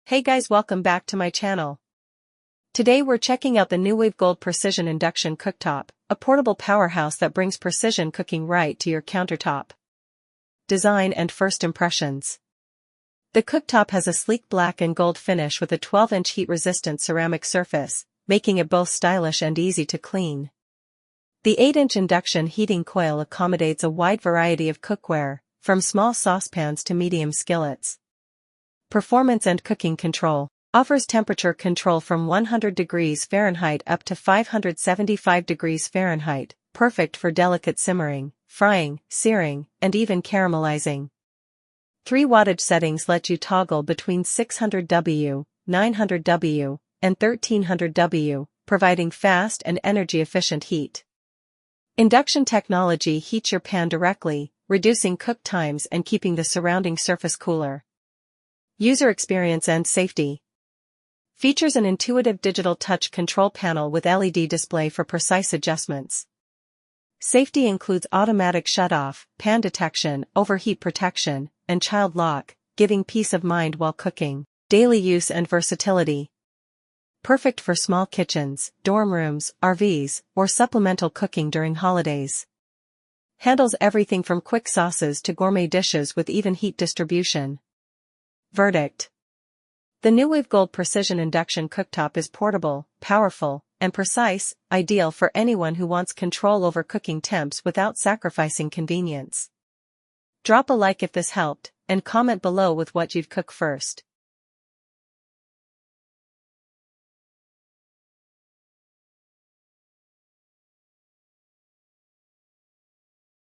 Hey guys, welcome back to my channel. Today we're checking out the Nuwave Gold Precision Induction Cooktop, a portable powerhouse that brings precision cooking right to your countertop. Design and first impressions. The cooktop has a sleek black and gold finish with a 12-inch heat-resistant ceramic surface, making it both stylish and easy to clean. The 8-inch induction heating coil accommodates a wide variety of cookware, from small saucepans to medium skillets. Performance and cooking control. Offers temperature control from 100 degrees Fahrenheit up to 575 degrees Fahrenheit, perfect for delicate simmering, frying, searing, and even caramelizing. 3 wattage settings let you toggle between 600 W, 900 W, and 1300 W, providing fast and energy-efficient heat. Induction technology heats your pan directly, reducing cook times and keeping the surrounding surface cooler. User experience and safety. Features an intuitive digital touch control panel with LED display for precise adjustments. Safety includes automatic shutoff, pan detection, overheat protection, and child lock, giving peace of mind while cooking. Daily use and versatility. Perfect for small kitchens, dorm rooms, RVs, or supplemental cooking during holidays. Handles everything from quick sauces to gourmet dishes with even heat distribution. Verdict. The Nuwave Gold Precision Induction Cooktop is portable, powerful, and precise, ideal for anyone who wants control over cooking temps without sacrificing convenience. Drop a like if this helped, and comment below with what you'd cook first.